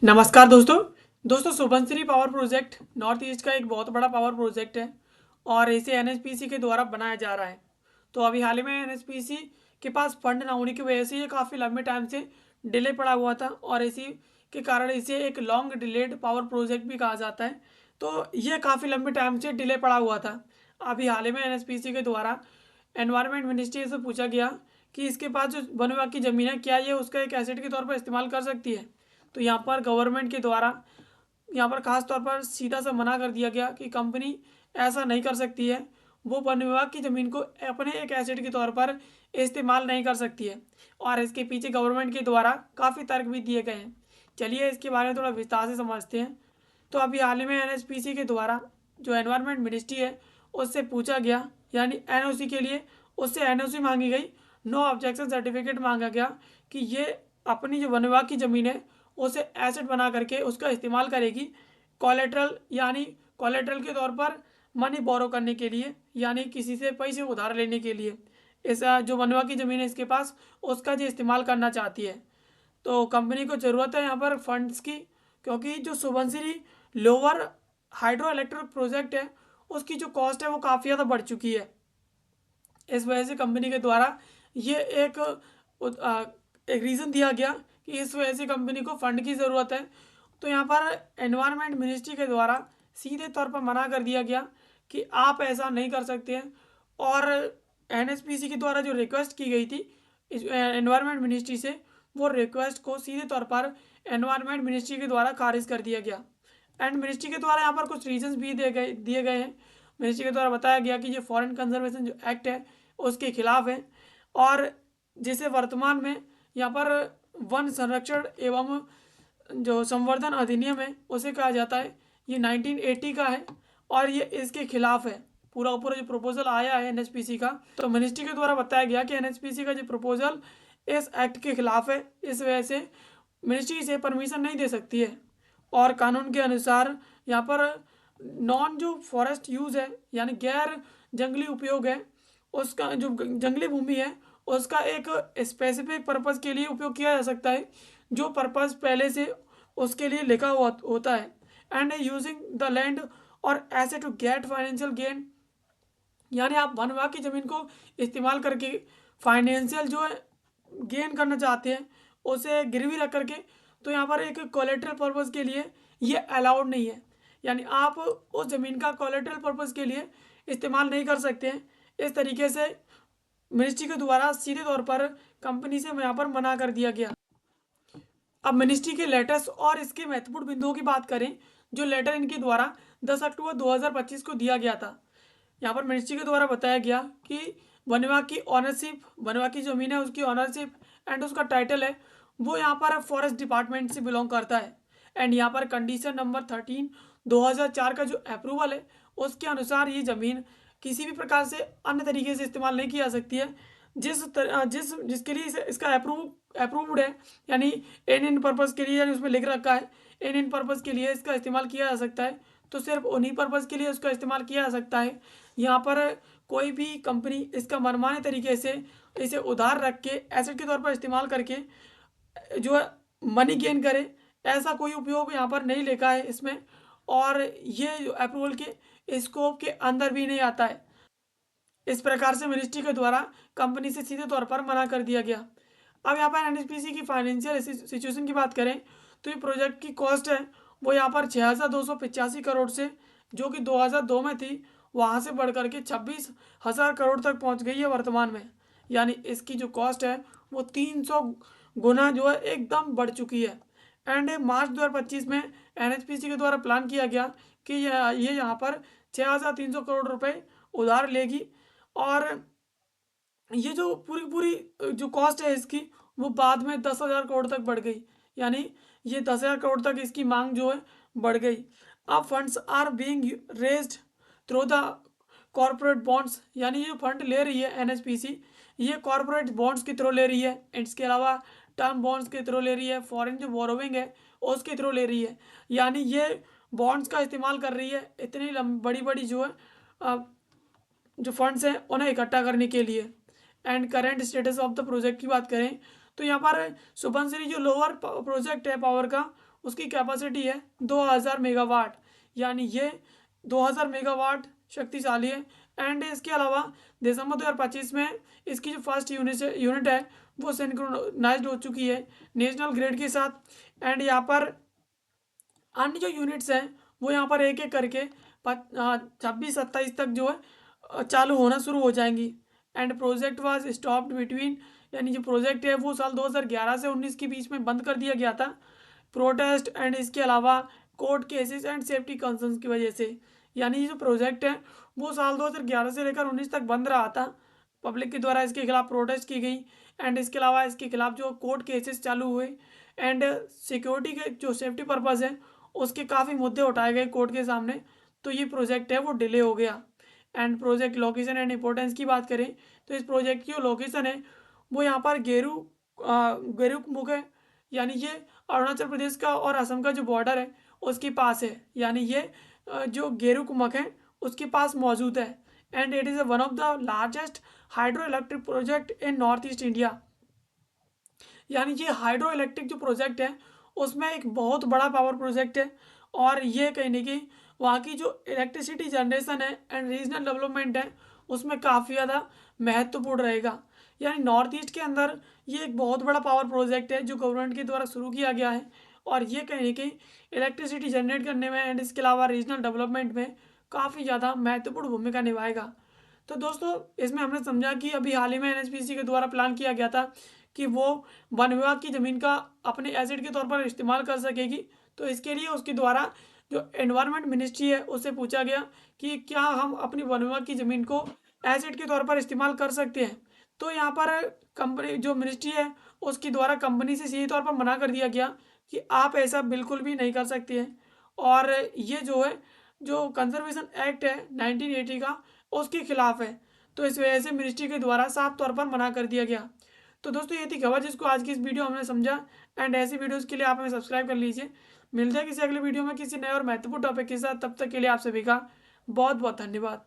नमस्कार दोस्तों। Subansiri power project north east का एक बहुत बड़ा पावर प्रोजेक्ट है और इसे एनएचपीसी के द्वारा बनाया जा रहा है। तो अभी हाल ही में एनएचपीसी के पास फंड ना होने की वजह से ये काफ़ी लंबे टाइम से डिले पड़ा हुआ था और इसी के कारण इसे एक लॉन्ग डिलेड पावर प्रोजेक्ट भी कहा जाता है। तो ये काफ़ी लंबे टाइम से डिले पड़ा हुआ था। अभी हाल ही में एनएचपीसी के द्वारा एनवायरमेंट मिनिस्ट्री से पूछा गया कि इसके पास जो वन विभाग की ज़मीन है क्या ये उसका एक एसेट के तौर पर इस्तेमाल कर सकती है। तो यहाँ पर गवर्नमेंट के द्वारा यहाँ पर खास तौर पर सीधा सा मना कर दिया गया कि कंपनी ऐसा नहीं कर सकती है। वो वन विभाग की ज़मीन को अपने एक एसेट के तौर पर इस्तेमाल नहीं कर सकती है और इसके पीछे गवर्नमेंट के द्वारा काफ़ी तर्क भी दिए गए हैं। चलिए इसके बारे में थोड़ा विस्तार से समझते हैं। तो अभी हाल ही में एनएचपीसी के द्वारा जो एनवायरमेंट मिनिस्ट्री है उससे पूछा गया, यानी एनओसी के लिए उससे एनओसी मांगी गई, नो ऑब्जेक्शन सर्टिफिकेट मांगा गया कि ये अपनी जो वन विभाग की ज़मीन है उसे एसेट बना करके उसका इस्तेमाल करेगी कोलेट्रल, यानी कोलेट्रल के तौर पर मनी बोरो करने के लिए, यानी किसी से पैसे उधार लेने के लिए। ऐसा जो वन विभाग की ज़मीन है इसके पास उसका जो इस्तेमाल करना चाहती है। तो कंपनी को ज़रूरत है यहाँ पर फंड्स की, क्योंकि जो Subansiri lower hydro electric project है उसकी जो कॉस्ट है वो काफ़ी ज़्यादा बढ़ चुकी है। इस वजह से कंपनी के द्वारा ये एक रीज़न दिया गया कि इस वजह से कंपनी को फंड की ज़रूरत है। तो यहाँ पर एनवायरनमेंट मिनिस्ट्री के द्वारा सीधे तौर पर मना कर दिया गया कि आप ऐसा नहीं कर सकते हैं। और एनएचपीसी के द्वारा जो रिक्वेस्ट की गई थी एनवायरनमेंट मिनिस्ट्री से, वो रिक्वेस्ट को सीधे तौर पर एनवायरनमेंट मिनिस्ट्री के द्वारा खारिज कर दिया गया। एंड मिनिस्ट्री के द्वारा यहाँ पर कुछ रीजंस भी दिए गए हैं। मिनिस्ट्री के द्वारा बताया गया कि ये फॉरेन कंजर्वेशन जो एक्ट है उसके खिलाफ है और जिसे वर्तमान में यहाँ पर वन संरक्षण एवं जो संवर्धन अधिनियम है उसे कहा जाता है, ये 1980 का है और ये इसके खिलाफ है। पूरा पूरा जो प्रपोजल आया है एनएचपीसी का, तो मिनिस्ट्री के द्वारा बताया गया कि एनएचपीसी का जो प्रपोजल इस एक्ट के खिलाफ है। इस वजह से मिनिस्ट्री इसे परमिशन नहीं दे सकती है और कानून के अनुसार यहाँ पर नॉन जो फॉरेस्ट यूज़ है, यानी गैर जंगली उपयोग है, उसका जो जंगली भूमि है उसका एक स्पेसिफिक पर्पज़ के लिए उपयोग किया जा सकता है, जो पर्पज़ पहले से उसके लिए लिखा हुआ होता है। एंड यूजिंग द लैंड और ऐसे टू गेट फाइनेंशियल गेन, यानी आप वन विभाग की ज़मीन को इस्तेमाल करके फाइनेंशियल जो है गेन करना चाहते हैं उसे गिरवी रख करके, तो यहाँ पर एक कोलेट्रल पर्पज़ के लिए ये अलाउड नहीं है। यानी आप उस ज़मीन का कोलेट्रल पर्पज़ के लिए इस्तेमाल नहीं कर सकते हैं। इस तरीके से मिनिस्ट्री के द्वारा सीधे तौर पर कंपनी से यहाँ पर मना कर दिया गया। अब मिनिस्ट्री के लेटर्स और इसके महत्वपूर्ण बिंदुओं की बात करें, जो लेटर इनके द्वारा 10 अक्टूबर 2025 को दिया गया था। यहाँ पर मिनिस्ट्री के द्वारा बताया गया कि वन विभाग की ऑनरशिप, वन विभाग की ज़मीन है उसकी ऑनरशिप एंड उसका टाइटल है वो यहाँ पर फॉरेस्ट डिपार्टमेंट से बिलोंग करता है। एंड यहाँ पर कंडीशन नंबर 13 2004 का जो अप्रूवल है उसके अनुसार ये ज़मीन किसी भी प्रकार से अन्य तरीके से इस्तेमाल नहीं की जा सकती है। जिसके लिए इसका अप्रूव्ड है, यानी इन पर्पज़ के लिए, यानी उसमें लिख रखा है इन पर्पज़ के लिए इसका इस्तेमाल किया जा सकता है, तो सिर्फ उन्हीं पर्पज़ के लिए उसका इस्तेमाल किया जा सकता है। यहाँ पर कोई भी कंपनी इसका मनमाने तरीके से इसे उधार रख के एसेट के तौर पर इस्तेमाल करके जो है मनी गेन करे, ऐसा कोई उपयोग यहाँ पर नहीं लिखा है इसमें, और ये जो अप्रूवल के स्कोप के अंदर भी नहीं आता है। इस प्रकार से मिनिस्ट्री के द्वारा कंपनी से सीधे तौर पर मना कर दिया गया। अब यहाँ पर एनएचपीसी की फाइनेंशियल सिचुएशन की बात करें तो ये प्रोजेक्ट की कॉस्ट है वो यहाँ पर 6,285 करोड़ से, जो कि 2002 में थी, वहाँ से बढ़ करके 26,000 करोड़ तक पहुँच गई है वर्तमान में। यानी इसकी जो कॉस्ट है वो 300 गुना जो है एकदम बढ़ चुकी है। एंड मार्च 2025 में एनएचपीसी के द्वारा प्लान किया गया कि ये यहाँ पर 6,300 करोड़ रुपए उधार लेगी और ये जो पूरी पूरी जो कॉस्ट है इसकी वो बाद में 10,000 करोड़ तक बढ़ गई। यानी ये 10,000 करोड़ तक इसकी मांग जो है बढ़ गई। अब funds are being raised through the corporate bonds, यानी ये फंड ले रही है एनएचपीसी, ये कॉरपोरेट बॉन्ड्स के थ्रू ले रही है। इसके अलावा टर्म बॉन्ड्स के थ्रू ले रही है, फॉरेन जो बोरोविंग है उसके थ्रू ले रही है। यानी ये बॉन्ड्स का इस्तेमाल कर रही है इतनी बड़ी बड़ी जो है जो फंड्स हैं उन्हें इकट्ठा करने के लिए। And current status of the project की बात करें तो यहाँ पर सुबनसिरी जो लोअर प्रोजेक्ट है पावर का उसकी कैपेसिटी है 2000 मेगावाट, यानी ये 2000 मेगावाट शक्तिशाली है। एंड इसके अलावा दिसंबर 2025 में इसकी जो फर्स्ट यूनिट है वो सिंक्रोनाइज्ड हो चुकी है नेशनल ग्रिड के साथ। एंड यहाँ पर अन्य जो यूनिट्स हैं वो यहाँ पर एक एक करके 26-27 तक जो है चालू होना शुरू हो जाएंगी। And project was stopped between, यानी जो प्रोजेक्ट है वो साल 2011 से 19 के बीच में बंद कर दिया गया था प्रोटेस्ट एंड इसके अलावा court cases and safety concerns की वजह से। यानी ये जो प्रोजेक्ट है वो साल 2011 से लेकर 19 तक बंद रहा था, पब्लिक के द्वारा इसके खिलाफ प्रोटेस्ट की गई। एंड इसके अलावा इसके खिलाफ जो कोर्ट केसेस चालू हुए एंड सिक्योरिटी के जो सेफ्टी पर्पज़ है उसके काफ़ी मुद्दे उठाए गए कोर्ट के सामने, तो ये प्रोजेक्ट है वो डिले हो गया। And project location and importance की बात करें तो इस प्रोजेक्ट की जो लोकेशन है वो यहाँ पर गेरुकमुख है, यानी ये अरुणाचल प्रदेश का और असम का जो बॉर्डर है उसके पास है, यानी ये जो गेरुकमुख है उसके पास मौजूद है। And it is one of the largest hydro electric project in north east India, यानी ये हाइड्रो इलेक्ट्रिक जो प्रोजेक्ट है उसमें एक बहुत बड़ा पावर प्रोजेक्ट है। और ये कहीं ना कहीं वहाँ की जो इलेक्ट्रिसिटी जनरेशन है एंड रीजनल डेवलपमेंट है उसमें काफ़ी ज़्यादा महत्वपूर्ण रहेगा। यानी नॉर्थ ईस्ट के अंदर ये एक बहुत बड़ा पावर प्रोजेक्ट है जो गवर्नमेंट के द्वारा शुरू किया गया है, और ये कहीं ना कहीं इलेक्ट्रिसिटी जनरेट करने में एंड इसके अलावा रीजनल डेवलपमेंट में काफ़ी ज़्यादा महत्वपूर्ण भूमिका निभाएगा। तो दोस्तों इसमें हमने समझा कि अभी हाल ही में एनएचपीसी के द्वारा प्लान किया गया था कि वो वन विभाग की ज़मीन का अपने एसेट के तौर पर इस्तेमाल कर सकेगी। तो इसके लिए उसके द्वारा जो एनवायरनमेंट मिनिस्ट्री है उससे पूछा गया कि क्या हम अपनी वन विभाग की ज़मीन को एसेट के तौर पर इस्तेमाल कर सकते हैं। तो यहाँ पर कंपनी जो मिनिस्ट्री है उसके द्वारा कंपनी से सीधे तौर पर मना कर दिया गया कि आप ऐसा बिल्कुल भी नहीं कर सकते हैं। और ये जो है जो कंजर्वेशन एक्ट है 1980 का उसके खिलाफ है, तो इस वजह से मिनिस्ट्री के द्वारा साफ तौर पर मना कर दिया गया। तो दोस्तों ये थी खबर जिसको आज की इस वीडियो हमने समझा। एंड ऐसी वीडियोस के लिए आप हमें सब्सक्राइब कर लीजिए। मिलते हैं किसी अगले वीडियो में किसी नए और महत्वपूर्ण टॉपिक के साथ, तब तक के लिए आप सभी का बहुत बहुत धन्यवाद।